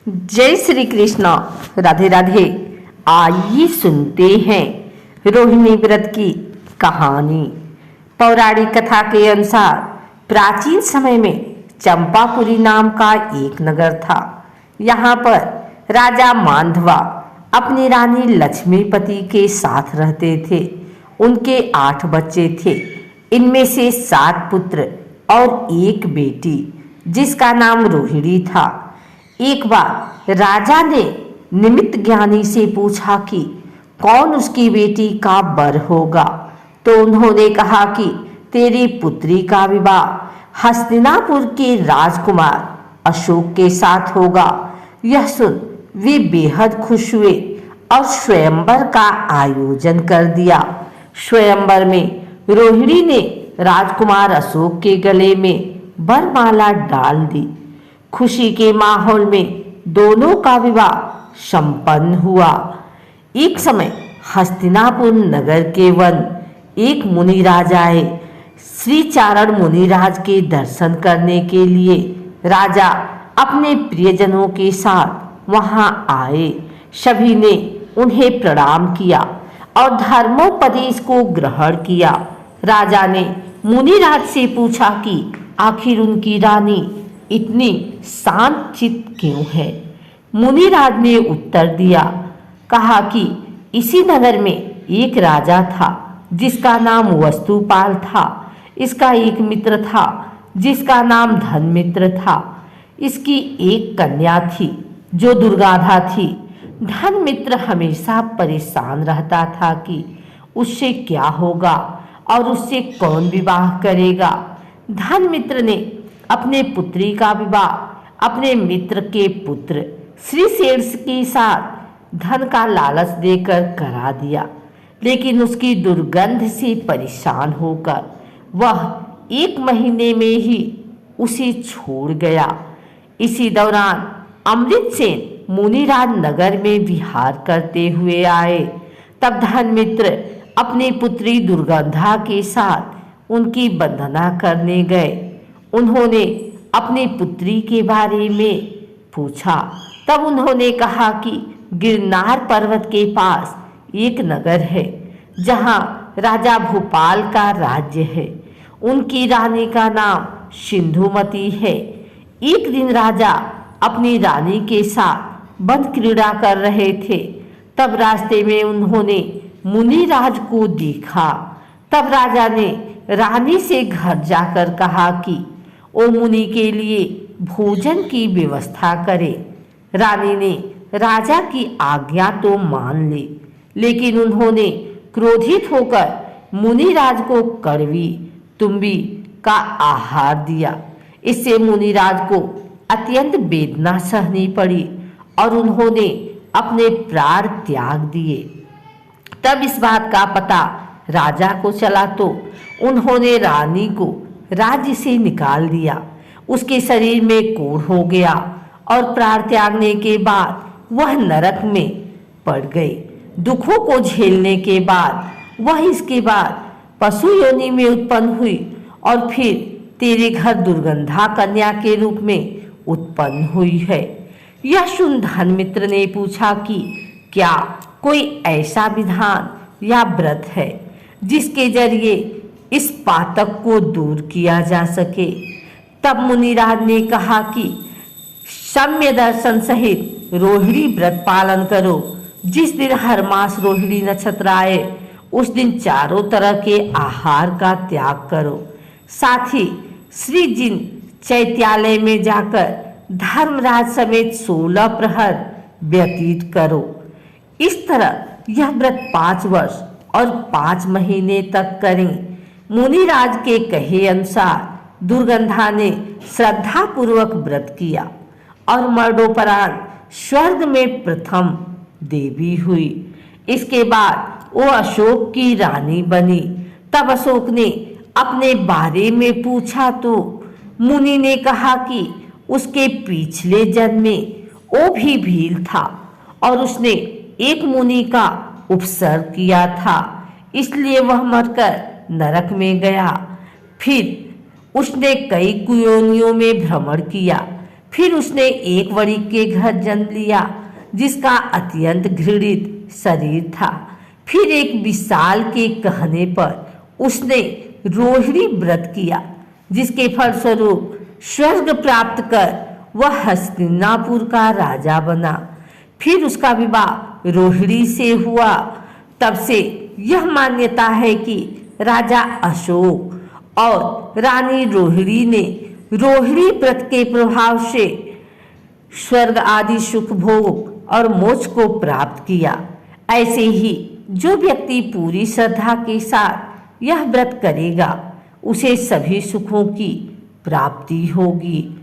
जय श्री कृष्ण। राधे राधे। आइए सुनते हैं रोहिणी व्रत की कहानी। पौराणिक कथा के अनुसार प्राचीन समय में चंपापुरी नाम का एक नगर था। यहाँ पर राजा मांधवा अपनी रानी लक्ष्मीपति के साथ रहते थे। उनके 8 बच्चे थे। इनमें से 7 पुत्र और एक बेटी जिसका नाम रोहिणी था। एक बार राजा ने निमित्त ज्ञानी से पूछा कि कौन उसकी बेटी का वर होगा, तो उन्होंने कहा कि तेरी पुत्री का विवाह हस्तिनापुर के राजकुमार अशोक के साथ होगा। यह सुन वे बेहद खुश हुए और स्वयंवर का आयोजन कर दिया। स्वयंवर में रोहिणी ने राजकुमार अशोक के गले में वरमाला डाल दी। खुशी के माहौल में दोनों का विवाह संपन्न हुआ। एक समय हस्तिनापुर नगर के वन एक मुनिराज आए। श्री चारण मुनिराज के दर्शन करने के लिए राजा अपने प्रियजनों के साथ वहां आए। सभी ने उन्हें प्रणाम किया और धर्मोपदेश को ग्रहण किया। राजा ने मुनिराज से पूछा कि आखिर उनकी रानी इतनी शांत चित्त क्यों है। मुनिराज ने उत्तर दिया, कहा कि इसी नगर में एक राजा था जिसका नाम वस्तुपाल था। इसका एक मित्र था जिसका नाम धनमित्र था। इसकी एक कन्या थी जो दुर्गाधा थी। धनमित्र हमेशा परेशान रहता था कि उससे क्या होगा और उससे कौन विवाह करेगा। धनमित्र ने अपने पुत्री का विवाह अपने मित्र के पुत्र श्रीशेष के साथ धन का लालच देकर करा दिया, लेकिन उसकी दुर्गंध से परेशान होकर वह 1 महीने में ही उसे छोड़ गया। इसी दौरान अमृतसेन मुनिराज नगर में विहार करते हुए आए। तब धनमित्र अपनी पुत्री दुर्गंधा के साथ उनकी वंदना करने गए। उन्होंने अपनी पुत्री के बारे में पूछा। तब उन्होंने कहा कि गिरनार पर्वत के पास एक नगर है जहां राजा भूपाल का राज्य है। उनकी रानी का नाम सिंधुमती है। एक दिन राजा अपनी रानी के साथ वन क्रीड़ा कर रहे थे। तब रास्ते में उन्होंने मुनिराज को देखा। तब राजा ने रानी से घर जाकर कहा कि ओ मुनि के लिए भोजन की व्यवस्था करे। रानी ने राजा की आज्ञा तो मान ली, लेकिन उन्होंने क्रोधित होकर मुनिराज को कड़वी तुम्बी का आहार दिया। इससे मुनिराज को अत्यंत वेदना सहनी पड़ी और उन्होंने अपने प्राण त्याग दिए। तब इस बात का पता राजा को चला तो उन्होंने रानी को राज्य से निकाल दिया। उसके शरीर में कोढ़ हो गया और प्राण त्यागने के बाद वह नरक में पड़ गई। दुखों को झेलने के बाद वह इसके बाद पशु योनि में उत्पन्न हुई और फिर तेरे घर दुर्गंधा कन्या के रूप में उत्पन्न हुई है। यह सुन धनमित्र ने पूछा कि क्या कोई ऐसा विधान या व्रत है जिसके जरिए इस पातक को दूर किया जा सके। तब मुनिराज ने कहा कि सम्य दर्शन सहित रोहिणी व्रत पालन करो। जिस दिन हर मास रोहिणी नक्षत्र आए उस दिन चारों तरह के आहार का त्याग करो। साथ ही श्री जिन चैत्यालय में जाकर धर्मराज समेत 16 प्रहर व्यतीत करो। इस तरह यह व्रत 5 वर्ष और 5 महीने तक करें। मुनिराज के कहे अनुसार दुर्गंधा ने श्रद्धा पूर्वक व्रत किया और मरणोपरांत स्वर्ग में प्रथम देवी हुई। इसके बाद वो अशोक की रानी बनी। तब अशोक ने अपने बारे में पूछा तो मुनि ने कहा कि उसके पिछले जन्म में वो भी भील था और उसने एक मुनि का उपसर्ग किया था, इसलिए वह मरकर नरक में गया। फिर उसने कई कुयोनियों में भ्रमण किया। फिर उसने एक वणिक के घर जन्म लिया जिसका अत्यंत घृणित शरीर था। फिर एक विशाल के कहने पर उसने रोहिणी व्रत किया जिसके फलस्वरूप स्वर्ग प्राप्त कर वह हस्तिनापुर का राजा बना। फिर उसका विवाह रोहिणी से हुआ। तब से यह मान्यता है कि राजा अशोक और रानी रोहिणी ने रोहिणी व्रत के प्रभाव से स्वर्ग आदि सुख भोग और मोक्ष को प्राप्त किया। ऐसे ही जो व्यक्ति पूरी श्रद्धा के साथ यह व्रत करेगा उसे सभी सुखों की प्राप्ति होगी।